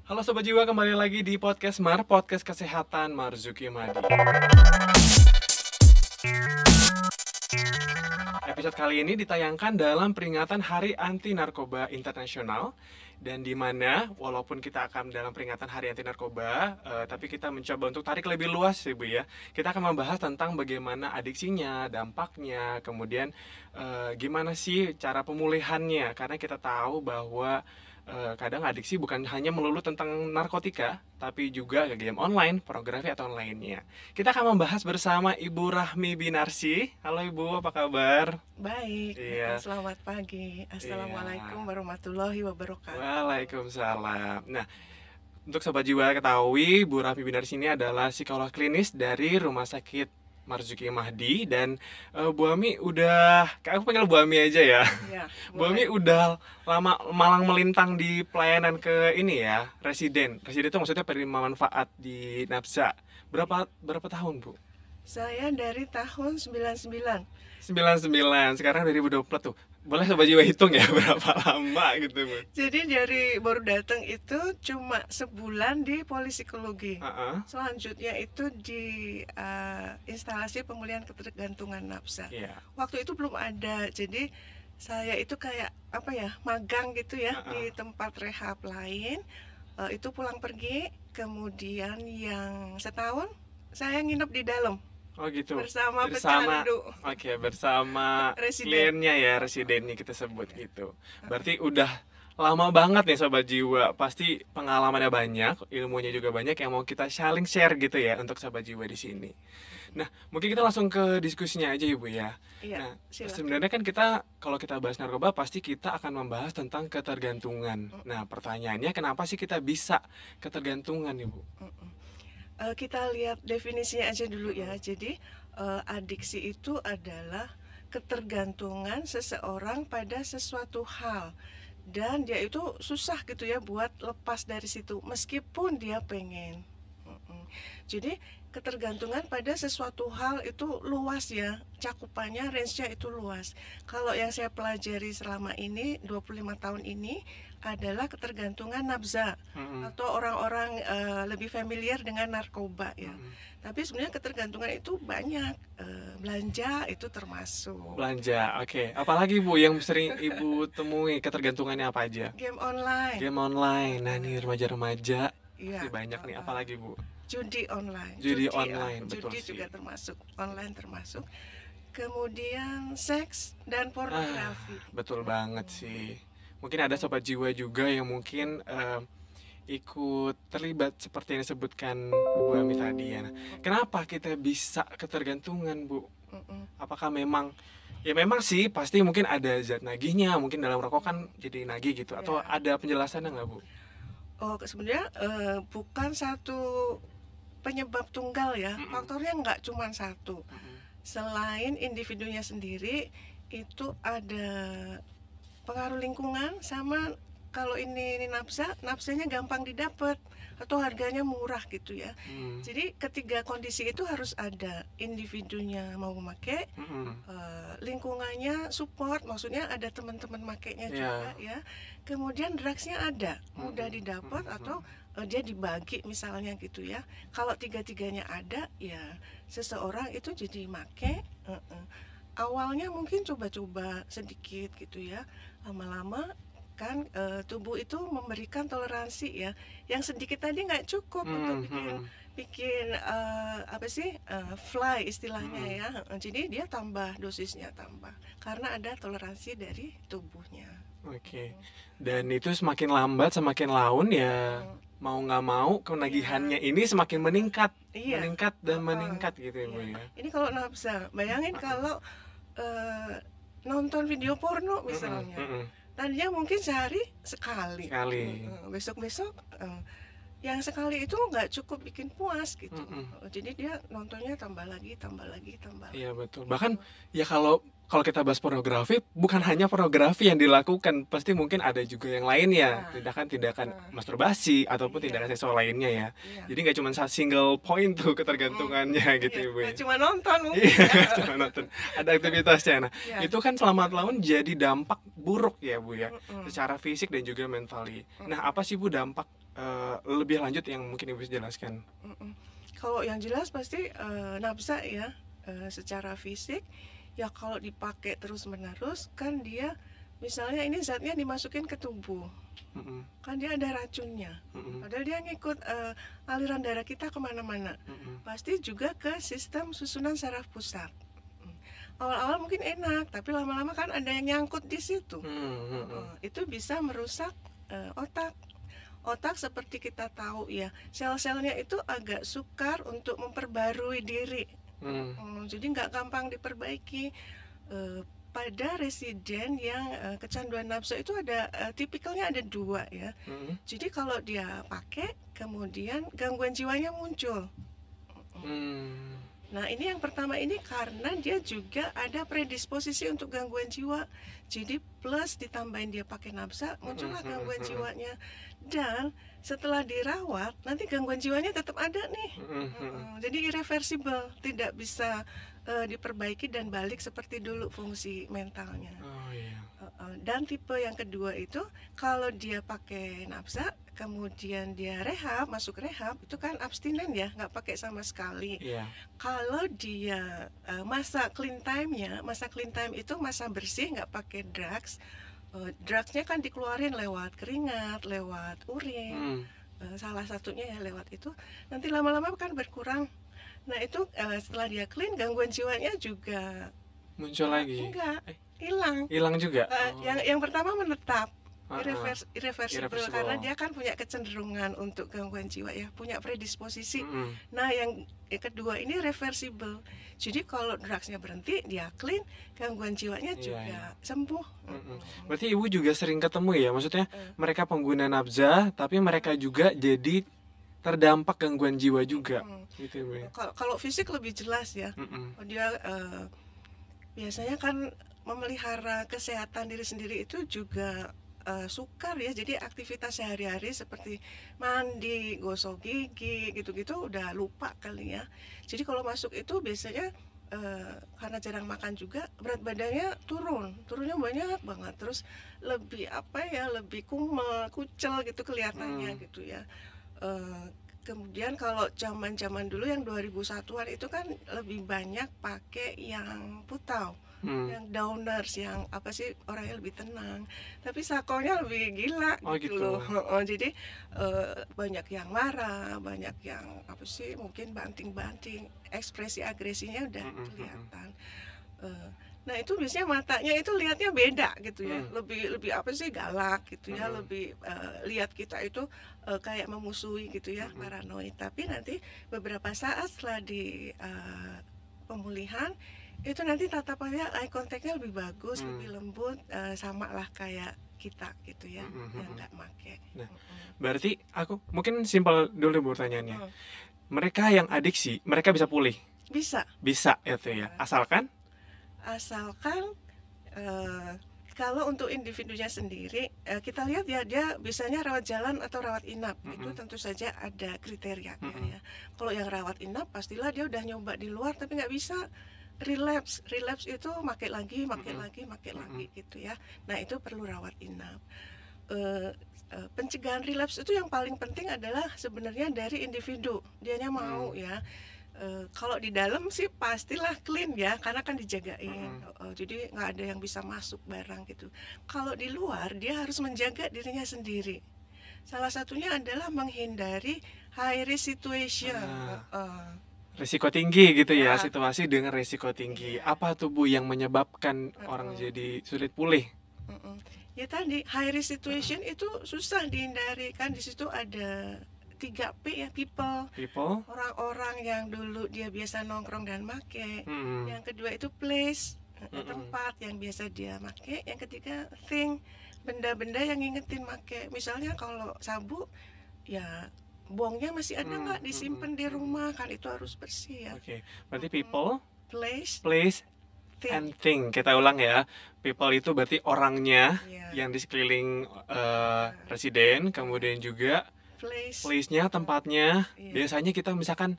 Halo Sobat Jiwa, kembali lagi di Podcast Podcast Kesehatan Marzuki Madi. Episode kali ini ditayangkan dalam peringatan Hari Anti Narkoba Internasional. Dan di mana walaupun kita akan dalam peringatan Hari Anti Narkoba, tapi kita mencoba untuk tarik lebih luas ya Bu ya. Kita akan membahas tentang bagaimana adiksinya, dampaknya, kemudian gimana sih cara pemulihannya. Karena kita tahu bahwa kadang adiksi bukan hanya melulu tentang narkotika, tapi juga game online, pornografi atau lainnya. Kita akan membahas bersama Ibu Rahmi Binarsi. Halo Ibu, apa kabar? Baik, Iya. Selamat pagi. Assalamualaikum warahmatullahi wabarakatuh. Waalaikumsalam. Nah, untuk Sobat Jiwa ketahui, Bu Rahmi Binarsi ini adalah psikolog klinis dari Rumah Sakit Marzuki Madi. Dan Bu Ami udah, aku panggil Bu Ami aja ya. Ya, Bu Ami udah lama malang melintang di pelayanan ke ini ya, residen. Residen itu maksudnya penerima manfaat di Napsa. Berapa tahun, Bu? Saya dari tahun 99. 99, sekarang 2020 tuh. Boleh Sobat Jiwa hitung ya berapa lama gitu, Bu? Jadi dari baru datang itu cuma sebulan di polisipsikologi. Selanjutnya itu di instalasi pemulihan ketergantungan nafsa. Iya. Waktu itu belum ada, jadi saya itu kayak apa ya, magang gitu ya di tempat rehab lain. Itu pulang pergi, kemudian yang setahun saya nginep di dalam. Oh gitu. Bersama pecandu. Oke, bersama Residen. kliennya ya, residennya kita sebut gitu. Berarti udah lama banget nih Sobat Jiwa. Pasti pengalamannya banyak, ilmunya juga banyak yang mau kita saling share gitu ya untuk Sobat Jiwa di sini. Nah, mungkin kita langsung ke diskusinya aja Ibu ya. Iya, Nah, silakan. sebenarnya kan kita kalau kita bahas narkoba pasti kita akan membahas tentang ketergantungan. Nah, pertanyaannya kenapa sih kita bisa ketergantungan Ibu? Kita lihat definisinya aja dulu ya. Jadi adiksi itu adalah ketergantungan seseorang pada sesuatu hal, dan dia itu susah gitu ya buat lepas dari situ meskipun dia pengen. Jadi ketergantungan pada sesuatu hal itu luas ya, cakupannya, range-nya itu luas. Kalau yang saya pelajari selama ini 25 tahun ini adalah ketergantungan nafza atau orang-orang lebih familiar dengan narkoba ya. Tapi sebenarnya ketergantungan itu banyak, belanja itu termasuk. Belanja, oke. Apalagi Bu yang sering Ibu temui ketergantungannya apa aja? Game online. Game online. Nah, nih remaja-remaja Iya, pasti banyak nih. Apalagi Bu? Judi online. Judi online, betul judi sih. juga termasuk, online termasuk. Kemudian seks dan pornografi. Betul banget sih. Mungkin ada Sobat Jiwa juga yang mungkin ikut terlibat seperti yang disebutkan Bu Ami tadi ya. Nah, kenapa kita bisa ketergantungan Bu? Apakah memang ya memang sih pasti mungkin ada zat nagihnya, mungkin dalam rokok kan jadi nagih gitu, atau ada penjelasannya nggak Bu? Oh, sebenarnya bukan satu penyebab tunggal ya. Faktornya nggak cuma satu. Selain individunya sendiri, itu ada pengaruh lingkungan, sama kalau ini nafsanya gampang didapat atau harganya murah gitu ya. Jadi ketiga kondisi itu harus ada, individunya mau memakai, lingkungannya support, maksudnya ada teman-teman makainya juga ya. Kemudian drugsnya ada, mudah didapat atau dia dibagi misalnya gitu ya. Kalau tiga-tiganya ada ya seseorang itu jadi make. Awalnya mungkin coba-coba sedikit gitu ya, lama-lama kan tubuh itu memberikan toleransi ya. Yang sedikit tadi nggak cukup untuk bikin fly istilahnya ya. Jadi dia tambah, dosisnya tambah karena ada toleransi dari tubuhnya. Oke. Dan itu semakin lambat semakin laun ya, mau nggak mau kenagihannya ini semakin meningkat, meningkat dan meningkat gitu ya Bu ya. Ini kalau nafsa, bayangin kalau nonton video porno misalnya. Tadinya mungkin sehari sekali. Besok-besok yang sekali itu nggak cukup bikin puas gitu. Jadi dia nontonnya tambah lagi. Iya betul. Bahkan ya kalau kita bahas pornografi, bukan hanya pornografi yang dilakukan, pasti mungkin ada juga yang lain ya, tindakan masturbasi ataupun tindakan seksual lainnya ya. Jadi nggak cuma single point tuh ketergantungannya gitu Ibu ya. Cuma nonton mungkin. Cuma nonton. Ada aktivitasnya. Nah, itu kan selama tahun jadi dampak buruk ya Bu ya, secara fisik dan juga mentally. Nah, apa sih Bu dampak lebih lanjut yang mungkin Ibu bisa jelaskan? Kalau yang jelas pasti nafsa ya, secara fisik ya, kalau dipakai terus-menerus kan dia, misalnya ini zatnya dimasukin ke tubuh, kan dia ada racunnya, padahal dia ngikut aliran darah kita kemana-mana, pasti juga ke sistem susunan saraf pusat. Awal-awal mungkin enak, tapi lama-lama kan ada yang nyangkut di situ. Itu bisa merusak otak. Otak seperti kita tahu ya, sel-selnya itu agak sukar untuk memperbarui diri. Jadi nggak gampang diperbaiki. Pada residen yang kecanduan nafsu itu ada tipikalnya ada 2 ya. Jadi kalau dia pakai, kemudian gangguan jiwanya muncul. Nah, ini yang pertama ini karena dia juga ada predisposisi untuk gangguan jiwa. Jadi plus ditambahin dia pakai nafsa, muncullah gangguan jiwanya. Dan setelah dirawat, nanti gangguan jiwanya tetap ada nih. Jadi irreversible, tidak bisa diperbaiki dan balik seperti dulu fungsi mentalnya. Dan tipe yang kedua itu kalau dia pakai nafsa, kemudian dia rehab, masuk rehab, itu kan abstinen ya, nggak pakai sama sekali. Kalau dia masa clean time-nya, masa clean time itu masa bersih, nggak pakai drugs. Drugsnya kan dikeluarin lewat keringat, lewat urin, salah satunya ya lewat itu. Nanti lama-lama kan berkurang. Nah itu setelah dia clean, gangguan jiwanya juga muncul lagi? Enggak, hilang. Hilang juga? Yang pertama menetap, irreversible, karena dia kan punya kecenderungan untuk gangguan jiwa ya, punya predisposisi. Nah yang kedua ini reversible. Jadi kalau drugsnya berhenti, dia clean, gangguan jiwanya juga sembuh. Berarti Ibu juga sering ketemu ya, maksudnya mereka pengguna nafza, tapi mereka juga jadi terdampak gangguan jiwa juga, gitu Ibu. Kalau fisik lebih jelas ya, dia biasanya kan memelihara kesehatan diri sendiri itu juga sukar ya, jadi aktivitas sehari-hari seperti mandi, gosok gigi, gitu-gitu udah lupa kali ya. Jadi kalau masuk itu biasanya karena jarang makan juga, berat badannya turunnya banyak banget, terus lebih lebih kumel, kucel gitu kelihatannya gitu ya. Kemudian kalau zaman dulu yang 2001-an itu kan lebih banyak pakai yang putau, yang downers, yang orangnya lebih tenang, tapi sakonya lebih gila gitu loh. Jadi banyak yang marah, banyak yang mungkin banting-banting, ekspresi agresinya udah kelihatan. Nah itu biasanya matanya itu lihatnya beda gitu ya, lebih galak gitu ya, lebih lihat kita itu kayak memusuhi gitu ya, paranoid. Tapi nanti beberapa saat setelah di pemulihan itu nanti tatapannya, eye contact-nya lebih bagus, lebih lembut, sama lah kayak kita gitu ya, yang nggak make. Nah, berarti aku mungkin simpel dulu pertanyaannya. Mereka yang adiksi, mereka bisa pulih? Bisa itu ya, asalkan kalau untuk individunya sendiri, kita lihat ya, dia biasanya rawat jalan atau rawat inap. Itu tentu saja ada kriterianya ya. Kalau yang rawat inap pastilah dia udah nyoba di luar tapi nggak bisa. Relapse itu makai lagi gitu ya. Nah itu perlu rawat inap. Pencegahan relapse itu yang paling penting adalah sebenarnya dari individu, dianya mau ya. Kalau di dalam sih pastilah clean ya, karena kan dijagain, jadi nggak ada yang bisa masuk barang gitu. Kalau di luar dia harus menjaga dirinya sendiri. Salah satunya adalah menghindari high risk situation. Risiko tinggi gitu ya, situasi dengan risiko tinggi. Apa tuh Bu yang menyebabkan orang jadi sulit pulih? Ya tadi high risk situation itu susah dihindari, kan di situ ada 3P ya, people. Orang-orang yang dulu dia biasa nongkrong dan make. Yang kedua itu place, tempat yang biasa dia make. Yang ketiga thing, benda-benda yang ngingetin make. Misalnya kalau sabu ya buangnya masih ada nggak disimpan di rumah, kan itu harus bersih ya. Berarti people, place and thing. Kita ulang ya. People itu berarti orangnya yang di sekeliling residen, kemudian juga place-nya, tempatnya. Biasanya kita misalkan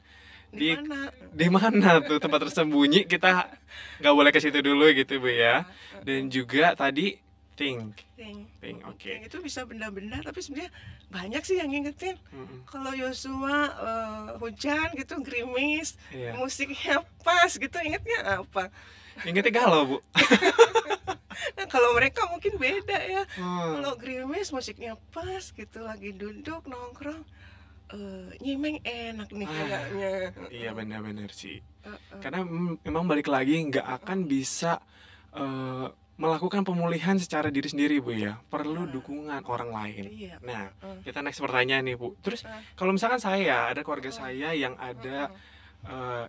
di mana tuh tempat tersembunyi, kita nggak boleh ke situ dulu gitu Bu ya. Dan juga tadi Think. Think. Think, oke. Think itu bisa benda-benda, tapi sebenarnya banyak sih yang ngingetin. Kalau Yosua hujan gitu, gerimis, Iya. musiknya pas gitu, ingetnya apa? Ingetnya galau, Bu. Nah, kalau mereka mungkin beda ya. Hmm. Kalau gerimis musiknya pas gitu, lagi duduk nongkrong, nyimeng enak nih kayaknya. Iya, benar-benar sih. Heeh. Karena memang balik lagi nggak akan bisa melakukan pemulihan secara diri sendiri, Bu ya. Perlu dukungan orang lain. Iya. Nah, kita next pertanyaan nih, Bu. Terus kalau misalkan ada keluarga saya yang ada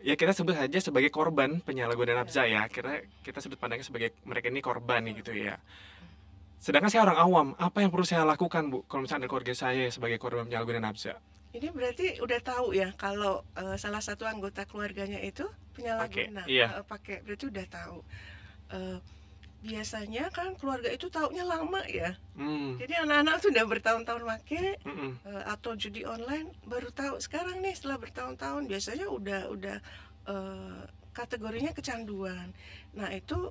ya kita sebut saja sebagai korban penyalahgunaan nafsa ya. Kita sudut pandangnya sebagai mereka ini korban nih gitu ya. Sedangkan saya orang awam, apa yang perlu saya lakukan, Bu? Kalau misalkan ada keluarga saya sebagai korban penyalahgunaan nafsa? Ini berarti udah tahu ya kalau salah satu anggota keluarganya itu penyalahguna. Iya. Pakai, berarti udah tahu. Biasanya kan keluarga itu taunya lama ya. Jadi anak-anak tuh udah bertahun-tahun make atau judi online baru tahu sekarang nih setelah bertahun-tahun. Biasanya udah kategorinya kecanduan. Nah itu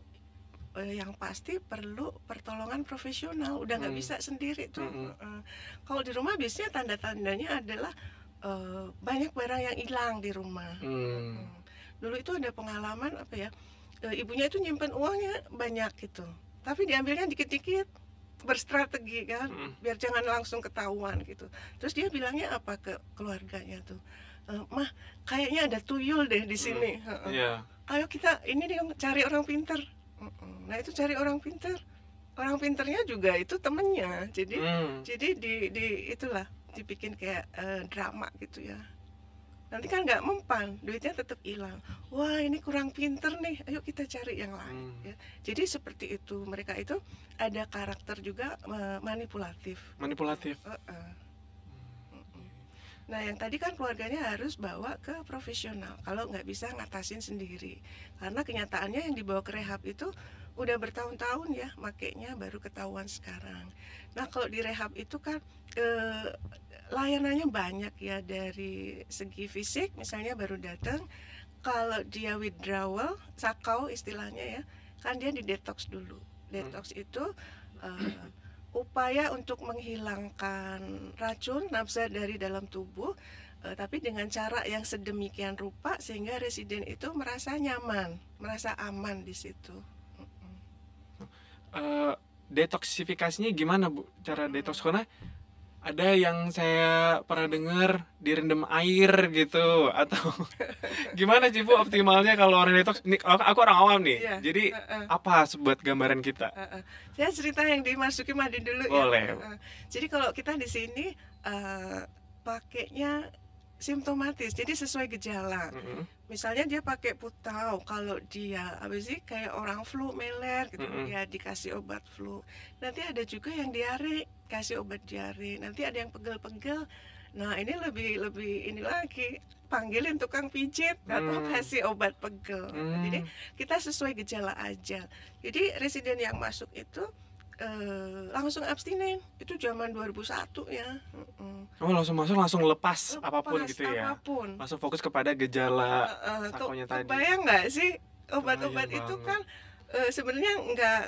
yang pasti perlu pertolongan profesional. Udah nggak bisa sendiri tuh. Kalau di rumah biasanya tanda-tandanya adalah banyak barang yang hilang di rumah. Dulu itu ada pengalaman apa ya? Ibunya itu nyimpen uangnya banyak gitu, tapi diambilnya dikit-dikit, berstrategi kan, biar jangan langsung ketahuan gitu. Terus dia bilangnya apa ke keluarganya tuh, mah kayaknya ada tuyul deh di sini. Iya. Ayo kita ini dong cari orang pinter. Nah itu cari orang pinter, orang pinternya juga itu temennya, jadi di itulah dibikin kayak drama gitu ya. Nanti kan nggak mempan, duitnya tetap hilang. Wah ini kurang pinter nih, ayo kita cari yang lain. Ya. Jadi seperti itu, mereka itu ada karakter juga manipulatif. Manipulatif. Nah yang tadi kan keluarganya harus bawa ke profesional, kalau nggak bisa ngatasin sendiri. Karena kenyataannya yang dibawa ke rehab itu udah bertahun-tahun ya, makanya baru ketahuan sekarang. Nah kalau di rehab itu kan layanannya banyak ya, dari segi fisik misalnya baru datang, kalau dia withdrawal, sakau istilahnya ya, kan dia di detox dulu. Detox itu upaya untuk menghilangkan racun nafsa dari dalam tubuh, tapi dengan cara yang sedemikian rupa sehingga residen itu merasa nyaman, merasa aman di situ. Detoksifikasinya gimana, Bu? Cara detox, karena ada yang saya pernah dengar direndam air gitu, atau gimana sih, Bu, optimalnya kalau orang detox? Ini aku orang awam nih, Iya. jadi apa buat gambaran kita? Saya cerita yang dimasuki Madi dulu. Boleh. Ya. Jadi kalau kita di sini pakainya simptomatis, jadi sesuai gejala. Misalnya dia pakai putau, kalau dia apa sih kayak orang flu meler gitu, ya dikasih obat flu. Nanti ada juga yang diare, kasih obat diare. Nanti ada yang pegel-pegel. Nah ini lebih ini lagi, panggilin tukang pijit atau kasih obat pegel. Jadi kita sesuai gejala aja. Jadi residen yang masuk itu langsung abstinen, itu zaman 2001 ya. Oh, langsung masuk, langsung lepas apapun gitu ya. Apapun. Langsung fokus kepada gejala sakonya tadi. Kebayang nggak sih obat-obat Kebayang itu banget. kan sebenarnya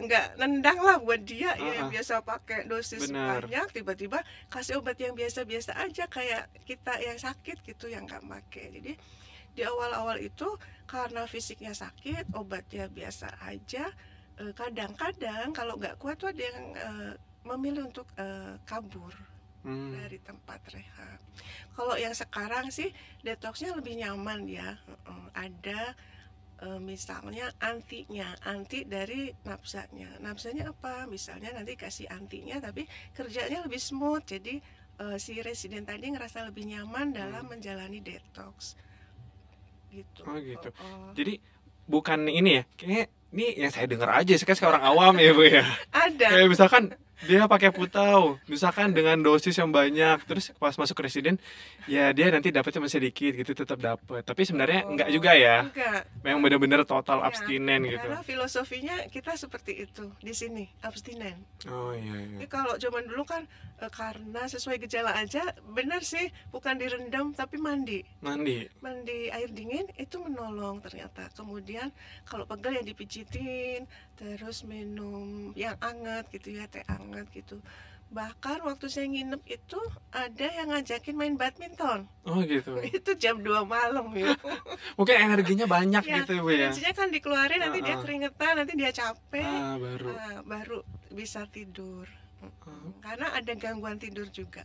nggak nendang lah buat dia ya, yang biasa pakai dosis Bener. banyak, tiba-tiba kasih obat yang biasa-biasa aja kayak kita yang sakit gitu yang nggak pakai. Jadi di awal-awal itu karena fisiknya sakit, obatnya biasa aja. Kadang-kadang kalau nggak kuat tuh ada yang memilih untuk kabur dari tempat rehab. Kalau yang sekarang sih detoxnya lebih nyaman ya. Ada misalnya anti dari nafsanya. Nafsanya apa? Misalnya nanti kasih antinya, tapi kerjanya lebih smooth. Jadi si residen tadi ngerasa lebih nyaman dalam menjalani detox. Gitu. Oh gitu. Jadi bukan ini ya, kayak ini yang saya dengar aja, saya kan orang awam ya, Bu ya. Ada. Kayak misalkan Dia pakai putau, misalkan dengan dosis yang banyak, terus pas masuk residen, ya dia nanti dapetnya masih sedikit gitu, tetap dapat. Tapi sebenarnya enggak juga ya, Enggak. memang benar-benar total Iya, abstinen gitu. karena filosofinya kita seperti itu di sini, abstinen. Oh iya iya. Jadi kalau zaman dulu kan karena sesuai gejala aja, benar sih, bukan direndam tapi mandi. Mandi. Mandi air dingin itu menolong ternyata. Kemudian kalau pegel ya dipijitin, terus minum yang anget gitu ya, teh anget gitu. Bahkan waktu saya nginep itu ada yang ngajakin main badminton. Oh gitu. Itu jam 2 malam ya. Mungkin energinya banyak Ya, gitu Bu ya. energinya kan dikeluarin, nanti dia Heeh. keringetan, nanti dia capek. Baru. Baru bisa tidur. Karena ada gangguan tidur juga.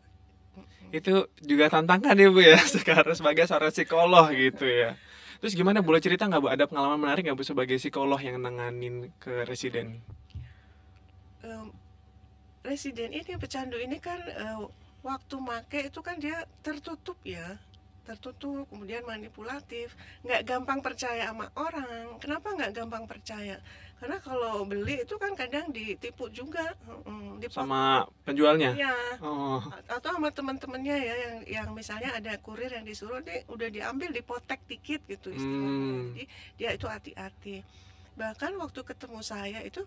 Itu juga tantangan ya Bu ya, sekarang sebagai seorang psikolog gitu ya. Terus gimana, boleh cerita nggak Bu, ada pengalaman menarik nggak Bu sebagai psikolog yang nanganin ke residen? Em, Residen ini pecandu ini kan waktu make itu kan dia tertutup ya, tertutup, kemudian manipulatif, nggak gampang percaya sama orang. Kenapa nggak gampang percaya? Karena kalau beli itu kan kadang ditipu juga, Sama penjualnya? ya, Oh. atau sama teman-temannya ya, yang misalnya ada kurir yang disuruh nih udah diambil, dipotek dikit gitu istilahnya. Jadi dia itu hati-hati. Bahkan waktu ketemu saya itu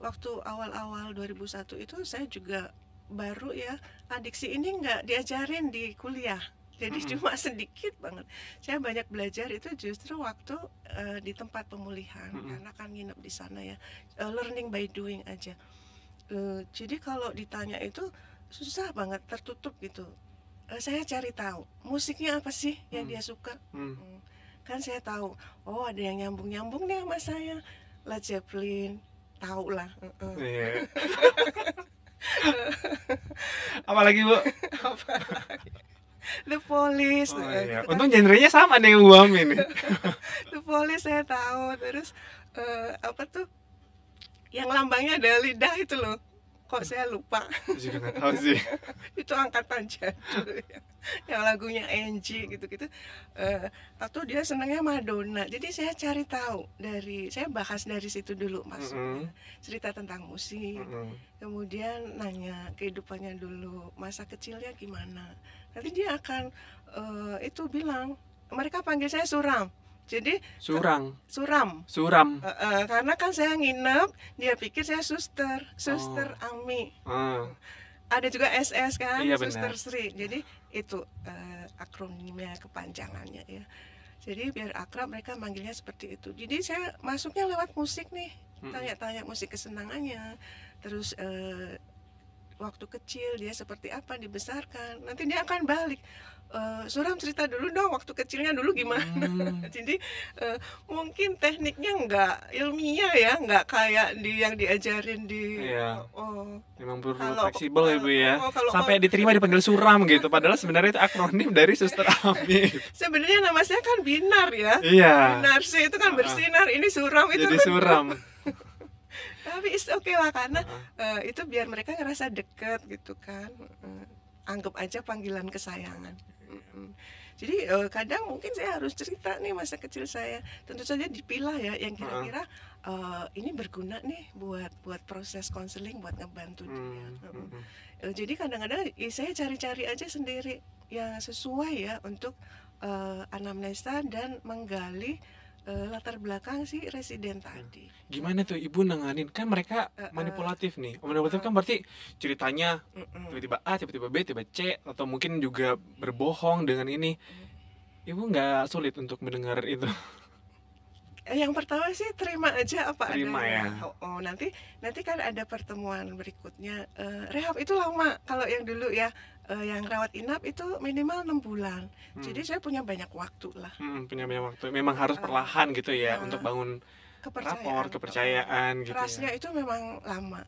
waktu awal-awal 2001 itu saya juga baru ya, adiksi ini nggak diajarin di kuliah, jadi cuma sedikit banget. Saya banyak belajar itu justru waktu di tempat pemulihan, karena kan nginep di sana ya, learning by doing aja. Jadi kalau ditanya itu susah banget, tertutup gitu. Saya cari tahu musiknya apa sih yang dia suka. Kan saya tahu, oh ada yang nyambung-nyambung nih sama saya, Led Zeppelin, tahu lah. Iya. Apalagi Bu? The Police. Oh, iya. Untung genrenya sama nih Bu Ami nih. The Police saya tahu. Terus apa tuh yang lambangnya ada lidah itu loh, kok saya lupa. Juga nggak tahu sih. Itu angkatan jadul ya. Yang lagunya Angie gitu-gitu. Atau dia senangnya Madonna. Jadi saya cari tahu, saya bahas dari situ dulu masuk. Cerita tentang musik. Kemudian nanya kehidupannya dulu, masa kecilnya gimana. Nanti dia akan itu bilang, mereka panggil saya Suram. Jadi Suram. Karena kan saya nginep, dia pikir saya suster Ami. Ada juga SS kan, iya, Suster benar. Sri. Jadi itu akronimnya, kepanjangannya ya. Jadi biar akrab mereka manggilnya seperti itu. Jadi saya masuknya lewat musik nih, tanya-tanya musik kesenangannya. Terus waktu kecil dia seperti apa, dibesarkan. Nanti dia akan balik, Suram cerita dulu dong waktu kecilnya dulu gimana. Jadi mungkin tekniknya nggak ilmiah ya, nggak kayak yang diajarin di memang perlu fleksibel ya Bu ya. Sampai diterima dipanggil Suram gitu, padahal sebenarnya itu akronim dari Suster Ami. Sebenarnya nama saya kan Binar ya. Iya. Binar sih itu kan bersinar, ini Suram itu jadi Suram. Tapi it's okay lah, karena itu biar mereka ngerasa deket gitu kan. Anggap aja panggilan kesayangan. Jadi kadang mungkin saya harus cerita nih masa kecil saya. Tentu saja dipilah ya yang kira-kira ini berguna nih buat proses konseling, buat ngebantu dia. Jadi kadang-kadang saya cari-cari aja sendiri yang sesuai ya untuk anamnesa dan menggali latar belakang si residen tadi. Gimana tuh Ibu nanganin? Kan mereka manipulatif nih. Manipulatif kan berarti ceritanya tiba-tiba A, tiba-tiba B, tiba C, atau mungkin juga berbohong dengan ini. Ibu nggak sulit untuk mendengar itu? Yang pertama sih terima aja apa Terima adanya. Nanti kan ada pertemuan berikutnya. Rehab itu lama kalau yang dulu ya. Yang rawat inap itu minimal 6 bulan. Jadi saya punya banyak waktu lah. Punya banyak waktu. Memang harus perlahan gitu ya, untuk bangun rapor, kepercayaan gitu. Trustnya itu memang lama.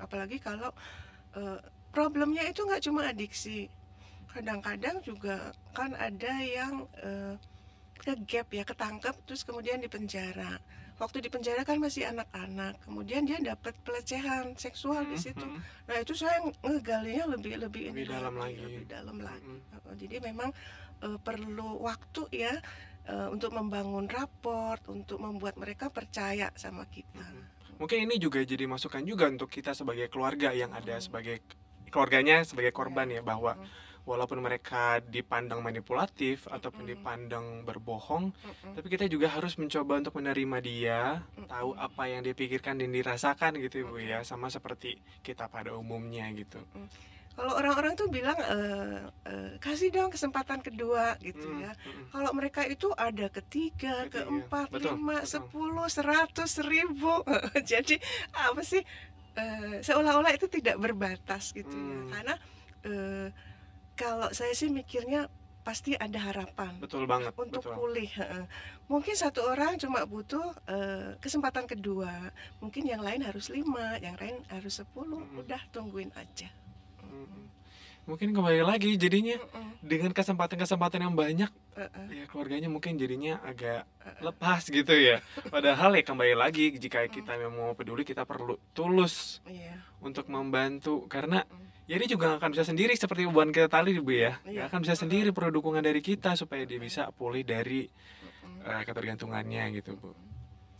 Apalagi kalau problemnya itu nggak cuma adiksi. Kadang-kadang juga kan ada yang ke-gap ya, ketangkep terus kemudian dipenjara. Waktu di penjara kan masih anak-anak, kemudian dia dapat pelecehan seksual di situ. Nah itu saya ngegalinya lebih dalam lagi. Jadi memang perlu waktu ya untuk membangun raport, untuk membuat mereka percaya sama kita. Mungkin ini juga jadi masukan juga untuk kita sebagai keluarga yang ada sebagai keluarganya sebagai korban ya, bahwa walaupun mereka dipandang manipulatif ataupun dipandang berbohong, tapi kita juga harus mencoba untuk menerima dia, tahu apa yang dia pikirkan dan dirasakan gitu Ibu ya, sama seperti kita pada umumnya gitu. Kalau orang-orang tuh bilang kasih dong kesempatan kedua gitu ya. Kalau mereka itu ada ketiga, keempat, Betul, 5, betul. 10, 100, 1000. Jadi apa sih seolah-olah itu tidak berbatas gitu ya. Karena kalau saya sih mikirnya pasti ada harapan Betul banget, untuk betul. pulih. Mungkin satu orang cuma butuh kesempatan kedua, mungkin yang lain harus 5, yang lain harus 10. Udah tungguin aja. Mungkin kembali lagi jadinya dengan kesempatan-kesempatan yang banyak, ya keluarganya mungkin jadinya agak lepas gitu ya. Padahal ya kembali lagi, jika kita memang mau peduli, kita perlu tulus untuk membantu, karena ya dia juga gak akan bisa sendiri seperti hubungan kita tadi Bu ya. Gak akan bisa sendiri, perlu dukungan dari kita supaya dia bisa pulih dari ketergantungannya gitu Bu.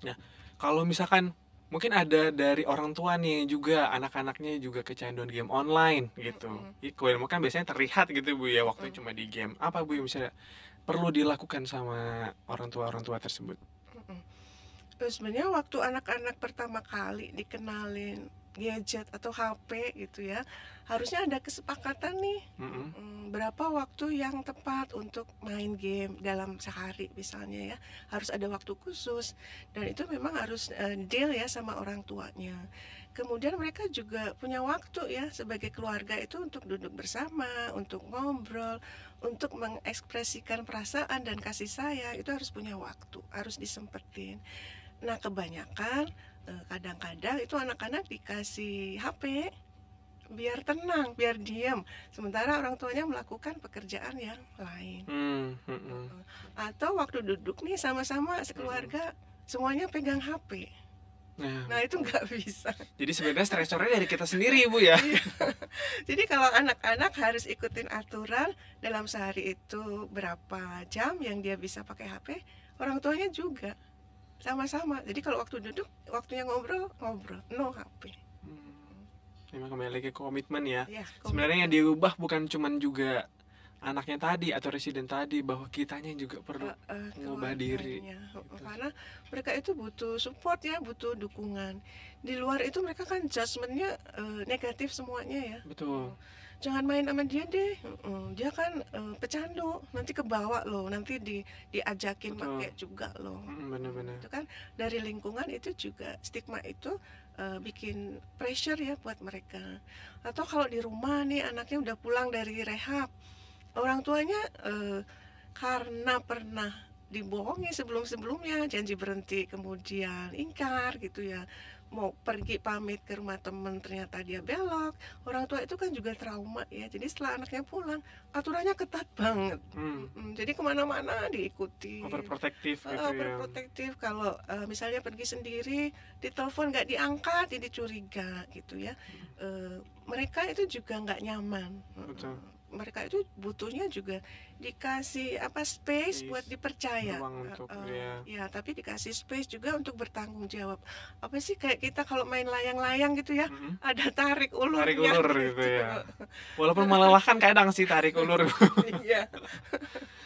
Nah, kalau misalkan mungkin ada dari orang tua nih juga, anak-anaknya juga kecanduan game online gitu. Kan biasanya terlihat gitu Bu ya, waktu cuma di game. Apa Bu yang bisa perlu dilakukan sama orang tua tersebut? Sebenarnya waktu anak-anak pertama kali dikenalin gadget atau HP gitu ya, harusnya ada kesepakatan nih berapa waktu yang tepat untuk main game dalam sehari misalnya ya. Harus ada waktu khusus, dan itu memang harus deal ya sama orang tuanya. Kemudian mereka juga punya waktu ya sebagai keluarga itu untuk duduk bersama, untuk ngobrol, untuk mengekspresikan perasaan dan kasih sayang. Itu harus punya waktu, harus disempetin. Nah kebanyakan kadang-kadang itu anak-anak dikasih HP biar tenang, biar diam, sementara orang tuanya melakukan pekerjaan yang lain. Atau waktu duduk nih sama-sama sekeluarga, semuanya pegang HP. Nah itu nggak bisa. Jadi sebenarnya stresornya dari kita sendiri Bu ya. Jadi kalau anak-anak harus ikutin aturan dalam sehari itu berapa jam yang dia bisa pakai HP, orang tuanya juga sama-sama. Jadi kalau waktu duduk, waktunya ngobrol, no HP. Memang kembali lagi ke komitmen ya. Komitmen. Sebenarnya yang diubah bukan cuman juga anaknya tadi atau residen tadi, bahwa kitanya juga perlu mengubah diri gitu. Karena mereka itu butuh support ya, butuh dukungan. Di luar itu mereka kan judgementnya negatif semuanya ya. Betul. Jangan main sama dia deh, dia kan pecandu, nanti kebawa loh, nanti diajakin pakai juga loh. Benar-benar. Itu kan dari lingkungan itu juga stigma itu bikin pressure ya buat mereka. Atau kalau di rumah nih anaknya udah pulang dari rehab, orang tuanya karena pernah dibohongi sebelum-sebelumnya, janji berhenti kemudian ingkar gitu ya, mau pergi pamit ke rumah temen ternyata dia belok, orang tua itu kan juga trauma ya. Jadi setelah anaknya pulang, aturannya ketat banget. Jadi kemana-mana diikuti, overprotective gitu ya. overprotective. Kalau misalnya pergi sendiri, ditelepon nggak diangkat, jadi curiga gitu ya. Mereka itu juga nggak nyaman. Betul. Mereka itu butuhnya juga dikasih space buat dipercaya, untuk, ya, tapi dikasih space juga untuk bertanggung jawab. Apa sih kayak kita kalau main layang-layang gitu ya, ada tarik ulurnya. Tarik ulur gitu ya. Walaupun melelahkan kadang sih tarik ulur. Iya.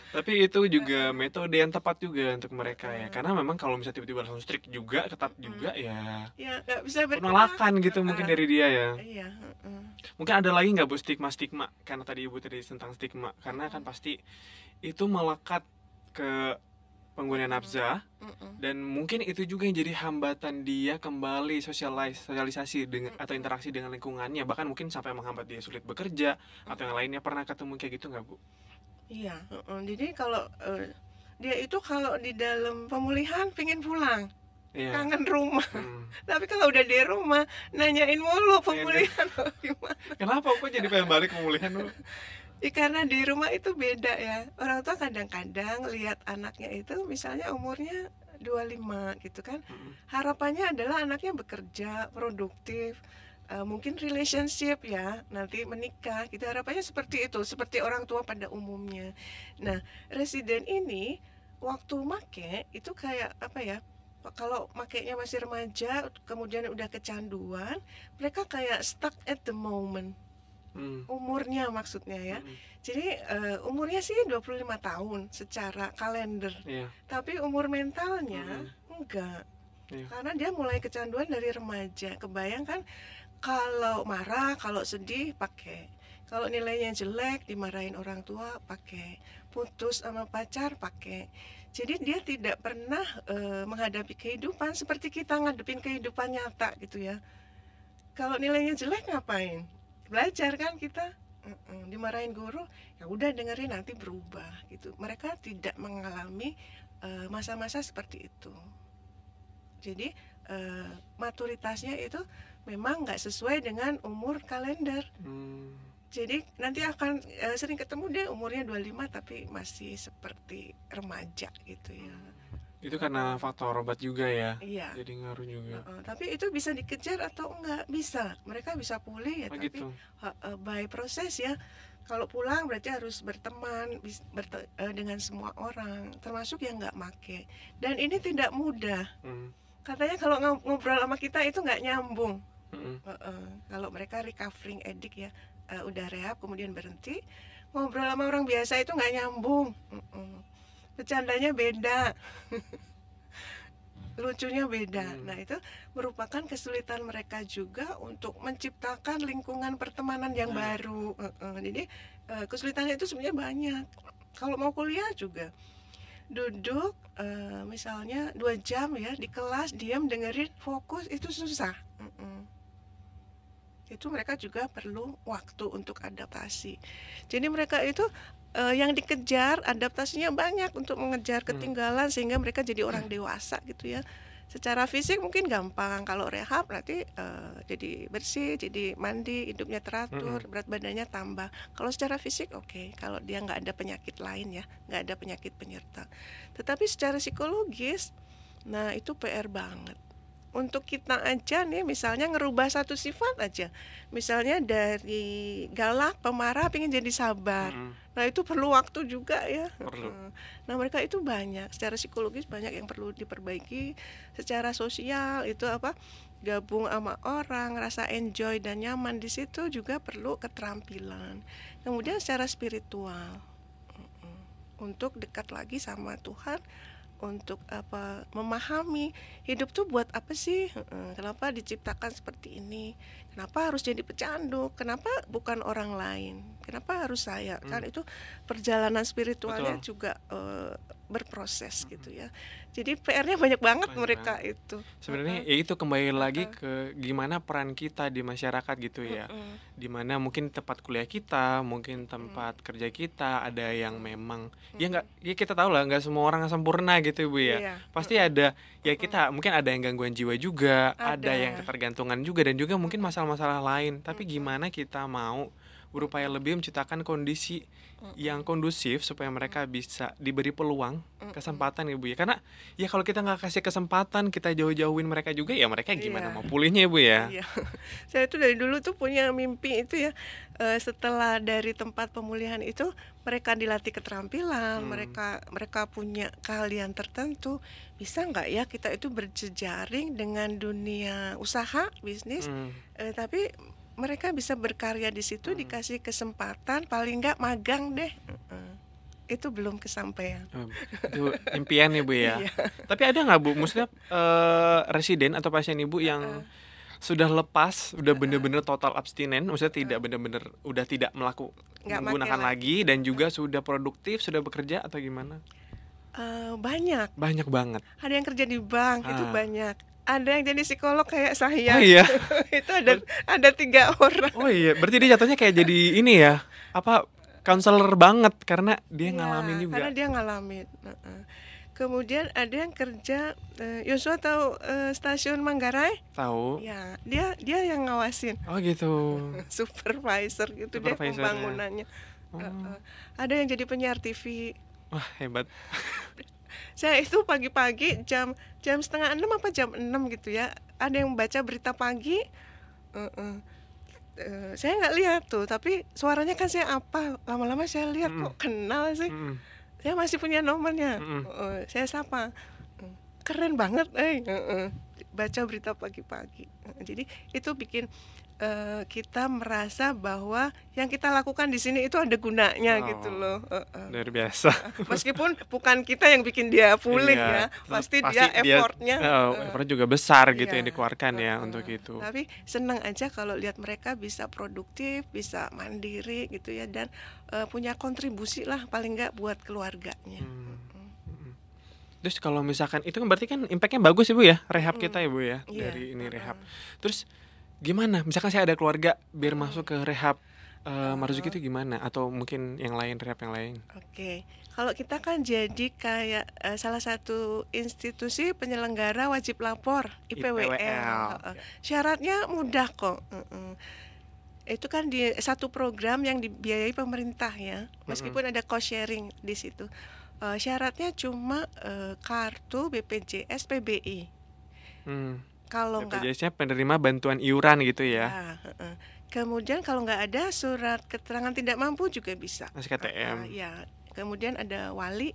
Tapi itu juga metode yang tepat juga untuk mereka ya, karena memang kalau misalnya tiba-tiba langsung strict juga, ketat juga ya nggak bisa penolakan gitu mungkin dari dia ya. Iya. Mungkin ada lagi nggak Bu stigma-stigma, karena tadi Ibu tadi tentang stigma, karena kan pasti itu melekat ke pengguna nafza, dan mungkin itu juga yang jadi hambatan dia kembali sosialisasi dengan atau interaksi dengan lingkungannya, bahkan mungkin sampai menghambat dia sulit bekerja atau yang lainnya. Pernah ketemu kayak gitu nggak Bu? Iya, jadi kalau dia itu kalau di dalam pemulihan pengen pulang, kangen rumah. Tapi kalau udah di rumah nanyain mulu pemulihan gimana. Kenapa kok jadi pengen balik pemulihan Bu? Karena di rumah itu beda ya. Orang tua kadang-kadang lihat anaknya itu misalnya umurnya 25 gitu kan. Harapannya adalah anaknya bekerja, produktif, mungkin relationship ya, nanti menikah gitu. Harapannya seperti itu, seperti orang tua pada umumnya. Nah, residen ini waktu make itu kayak apa ya, Kalau makainya masih remaja, kemudian udah kecanduan, mereka kayak stuck at the moment. Umurnya maksudnya ya. Jadi umurnya sih 25 tahun secara kalender. Tapi umur mentalnya enggak. Karena dia mulai kecanduan dari remaja. Kebayang kan, kalau marah, kalau sedih pakai. Kalau nilainya jelek dimarahin orang tua pakai. Putus sama pacar pakai. Jadi dia tidak pernah menghadapi kehidupan seperti kita ngadepin kehidupan nyata gitu ya. Kalau nilainya jelek ngapain? Belajar kan kita. Dimarahin guru, ya udah dengerin nanti berubah gitu. Mereka tidak mengalami masa-masa seperti itu. Jadi maturitasnya itu memang nggak sesuai dengan umur kalender. Jadi nanti akan sering ketemu dia umurnya 25 tapi masih seperti remaja gitu ya. Itu karena faktor obat juga ya? Iya. Jadi ngaruh juga. Tapi itu bisa dikejar atau enggak? Bisa. Mereka bisa pulih ya, tapi gitu. By proses ya. Kalau pulang berarti harus berteman dengan semua orang, termasuk yang nggak make. Dan ini tidak mudah. Katanya kalau ngobrol sama kita itu nggak nyambung. Kalau mereka recovering addict ya, udah rehab kemudian berhenti, ngobrol sama orang biasa itu nggak nyambung. Bercandanya beda. Lucunya beda. Nah itu merupakan kesulitan mereka juga untuk menciptakan lingkungan pertemanan yang baru. Jadi kesulitannya itu sebenarnya banyak. Kalau mau kuliah juga duduk misalnya 2 jam ya di kelas, diam dengerin fokus itu susah. Itu mereka juga perlu waktu untuk adaptasi. Jadi mereka itu yang dikejar adaptasinya banyak untuk mengejar ketinggalan sehingga mereka jadi orang dewasa gitu ya. Secara fisik mungkin gampang, kalau rehab nanti jadi bersih, jadi mandi, hidupnya teratur, berat badannya tambah. Kalau secara fisik oke, kalau dia nggak ada penyakit lain ya, nggak ada penyakit penyerta. Tetapi secara psikologis, nah itu PR banget. Untuk kita aja nih misalnya ngerubah satu sifat aja, misalnya dari galak, pemarah pengen jadi sabar. Nah itu perlu waktu juga ya. Nah mereka itu banyak, secara psikologis banyak yang perlu diperbaiki. Secara sosial itu gabung sama orang, rasa enjoy dan nyaman di situ juga perlu keterampilan. Kemudian secara spiritual, untuk dekat lagi sama Tuhan, untuk memahami hidup tuh buat apa sih, kenapa diciptakan seperti ini, kenapa harus jadi pecandu, kenapa bukan orang lain, kenapa harus saya. Kan itu perjalanan spiritualnya juga berproses gitu ya. Jadi PR-nya banyak banget mereka itu. Sebenarnya ya itu kembali lagi ke gimana peran kita di masyarakat gitu ya. Dimana mungkin tempat kuliah kita, mungkin tempat kerja kita ada yang memang ya kita tahu lah nggak semua orang sempurna gitu Bu ya. Pasti ada ya, kita mungkin ada yang gangguan jiwa juga, ada yang ketergantungan juga, dan juga mungkin masalah-masalah lain. Tapi gimana kita mau berupaya lebih menciptakan kondisi yang kondusif supaya mereka bisa diberi peluang, kesempatan ya Bu ya. Karena ya kalau kita nggak kasih kesempatan, kita jauh-jauhin mereka juga, ya mereka gimana mau pulihnya ya Bu ya. Saya itu dari dulu tuh punya mimpi itu ya, setelah dari tempat pemulihan itu mereka dilatih keterampilan, mereka punya keahlian tertentu, bisa nggak ya kita itu berjejaring dengan dunia usaha, bisnis, tapi mereka bisa berkarya di situ, dikasih kesempatan, paling nggak magang deh. Itu belum kesampaian. Itu impian ya Bu ya. Tapi ada nggak Bu, maksudnya residen atau pasien Ibu yang sudah lepas, udah bener-bener total abstinen, maksudnya tidak bener-bener udah tidak menggunakan lagi, dan juga sudah produktif, sudah bekerja atau gimana? Banyak banget. Ada yang kerja di bank, itu banyak. Ada yang jadi psikolog kayak saya. Oh iya. Itu ada 3 orang. Oh iya, berarti dia jatuhnya kayak jadi ini ya, counselor banget karena dia ngalamin juga. Karena dia ngalamin. Kemudian ada yang kerja, Yosua tahu stasiun Manggarai? Tahu. Ya, dia yang ngawasin. Oh gitu. Supervisor gitu, dia pembangunannya. Ada yang jadi penyiar TV. Wah, hebat. Saya itu pagi-pagi jam 5:30 apa jam 6 gitu ya, ada yang baca berita pagi. Saya nggak lihat tuh, tapi suaranya kan saya apa, lama-lama saya lihat kok kenal sih. Saya masih punya nomornya. Saya sapa, keren banget, baca berita pagi-pagi. Jadi itu bikin kita merasa bahwa yang kita lakukan di sini itu ada gunanya gitu loh. Luar biasa. Meskipun bukan kita yang bikin dia pulih ya, pasti dia effortnya effortnya juga besar gitu iya, yang dikeluarkan ya untuk itu. Tapi senang aja kalau lihat mereka bisa produktif, bisa mandiri gitu ya, dan punya kontribusi lah paling nggak buat keluarganya. Terus kalau misalkan itu kan berarti kan impactnya bagus Ibu ya, rehab kita Ibu ya, Iya, dari ini rehab. Terus gimana? Misalkan saya ada keluarga biar masuk ke rehab Marzuki itu gimana? Atau mungkin yang lain, rehab yang lain? Oke, kalau kita kan jadi kayak salah satu institusi penyelenggara wajib lapor IPWL. Syaratnya mudah kok. Itu kan di satu program yang dibiayai pemerintah ya, meskipun ada cost sharing di situ. Syaratnya cuma kartu BPJS PBI. Kalau nggak, BPJS-nya penerima bantuan iuran gitu ya. Kemudian kalau nggak ada surat keterangan tidak mampu juga bisa. SKTM. Ya. Kemudian ada wali,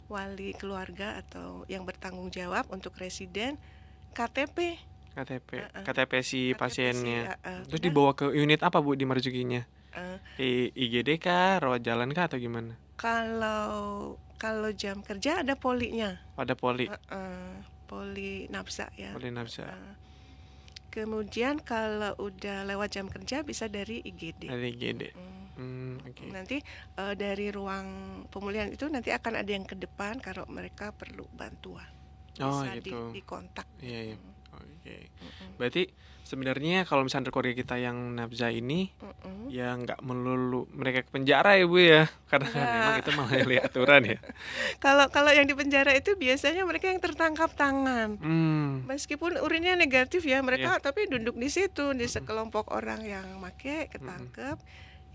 wali keluarga atau yang bertanggung jawab untuk residen, KTP si pasiennya. Terus dibawa ke unit apa Bu di Marzukinya? IGD kah, rawat jalan kah atau gimana? Kalau jam kerja ada polinya. Ada poli. Poli nafsa ya. Poli nafsa. Kemudian kalau udah lewat jam kerja bisa dari IGD. Dari IGD. Okay. Nanti dari ruang pemulihan itu nanti akan ada yang ke depan kalau mereka perlu bantuan. Bisa gitu. dikontak. Iya. Oke. Berarti sebenarnya kalau misalnya keluarga kita yang nafsa ini ya nggak melulu mereka ke penjara ya Bu ya, karena kan memang itu malah lihat aturan ya. Kalau yang di penjara itu biasanya mereka yang tertangkap tangan. Meskipun urinnya negatif ya mereka, tapi duduk di situ di sekelompok orang yang make ketangkep.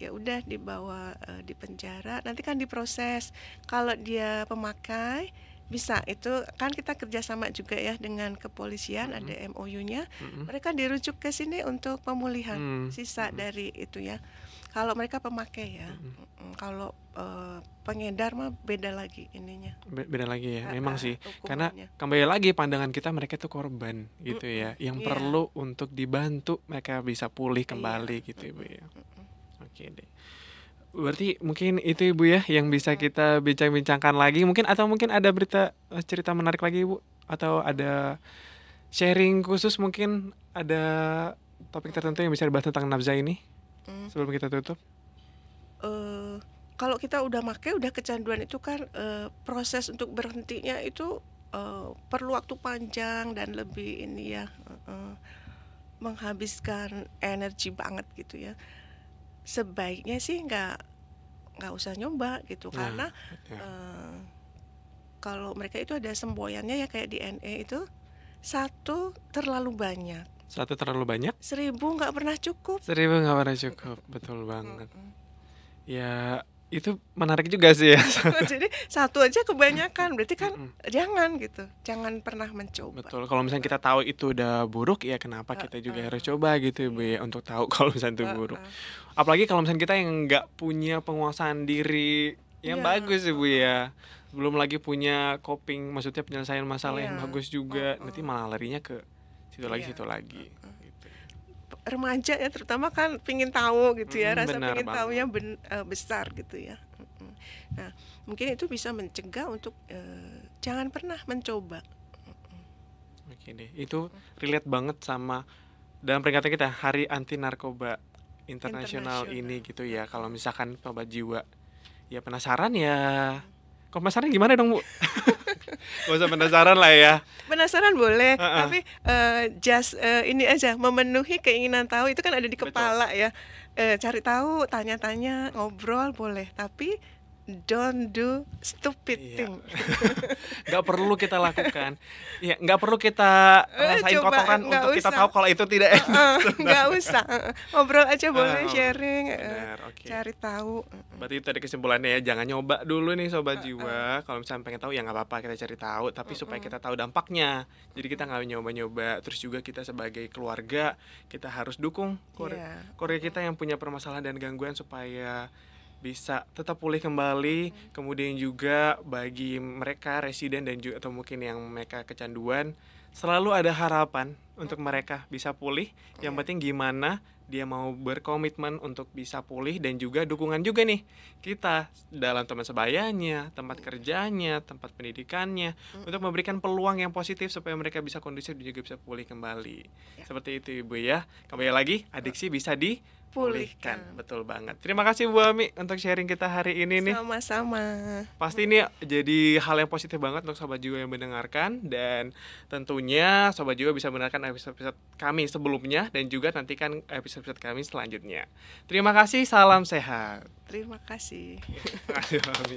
Ya udah dibawa di penjara, nanti kan diproses. Kalau dia pemakai bisa, itu kan kita kerjasama juga ya dengan kepolisian, ada MOU-nya. Mereka dirujuk ke sini untuk pemulihan sisa dari itu ya. Kalau mereka pemakai ya. Kalau pengedar mah beda lagi ininya. Beda lagi ya, memang sih. Karena kembali lagi pandangan kita mereka itu korban gitu ya, yang perlu untuk dibantu mereka bisa pulih kembali gitu Ibu ya. Oke deh. Berarti mungkin itu Ibu ya yang bisa kita bincang-bincangkan lagi. Mungkin atau mungkin ada cerita menarik lagi Ibu, atau ada sharing khusus, mungkin ada topik tertentu yang bisa dibahas tentang nafza ini sebelum kita tutup. Kalau kita udah make, udah kecanduan itu kan proses untuk berhentinya itu perlu waktu panjang dan lebih ini ya, menghabiskan energi banget gitu ya. Sebaiknya sih nggak usah nyoba gitu, karena kalau mereka itu ada semboyannya ya, kayak di NE itu 1 terlalu banyak. 1 terlalu banyak? 1000 nggak pernah cukup. 1000 nggak pernah cukup, betul banget. Ya itu menarik juga sih ya. Jadi 1 aja kebanyakan, berarti kan jangan pernah mencoba. Betul, kalau misalnya kita tahu itu udah buruk ya kenapa kita juga harus coba gitu Bu ya, untuk tahu kalau misalnya itu buruk. Apalagi kalau misalnya kita yang nggak punya penguasaan diri yang bagus Bu ya, belum lagi punya coping, maksudnya penyelesaian masalah yang bagus juga, nanti malah larinya ke situ lagi. Remaja ya terutama kan pingin tahu gitu ya, rasa pingin tahunya besar gitu ya. Nah mungkin itu bisa mencegah untuk jangan pernah mencoba. Oke deh, itu relate banget sama dalam peringatan kita Hari Anti Narkoba Internasional ini gitu ya. Kalau misalkan sobat jiwa ya penasaran ya, kalau penasaran gimana dong Bu? Gak usah penasaran lah ya. Penasaran boleh, tapi just ini aja, memenuhi keinginan tahu itu kan ada di kepala. Betul. Ya. Cari tahu, tanya-tanya, ngobrol boleh, tapi don't do stupid thing. Gak perlu kita lakukan. Ya, gak perlu kita rasain kotoran untuk kita tahu kalau itu tidak enak. Gak usah. Ngobrol aja boleh, sharing. Cari tahu. Berarti itu ada kesimpulannya ya, jangan nyoba dulu nih sobat jiwa. Kalau misalnya pengen tahu ya nggak apa-apa, kita cari tahu, tapi supaya kita tahu dampaknya. Jadi kita nggak nyoba-nyoba. Terus juga kita sebagai keluarga kita harus dukung keluarga kita yang punya permasalahan dan gangguan supaya bisa tetap pulih kembali. Kemudian juga bagi mereka residen dan juga atau mungkin yang mereka kecanduan, selalu ada harapan untuk mereka bisa pulih. Yang penting gimana dia mau berkomitmen untuk bisa pulih, dan juga dukungan juga nih kita dalam teman sebayanya, tempat kerjanya, tempat pendidikannya, untuk memberikan peluang yang positif supaya mereka bisa kondusif dan juga bisa pulih kembali. Seperti itu Ibu ya. Kembali lagi, adiksi bisa dipulihkan. Betul banget. Terima kasih Bu Ami untuk sharing kita hari ini nih. Sama-sama. Pasti ini jadi hal yang positif banget untuk Sobat Jiwa yang mendengarkan, dan tentunya Sobat Jiwa bisa mendengarkan episode-episode kami sebelumnya dan juga nantikan episode kami selanjutnya. Terima kasih, salam sehat. Terima kasih. Terima kasih, Bu Ami.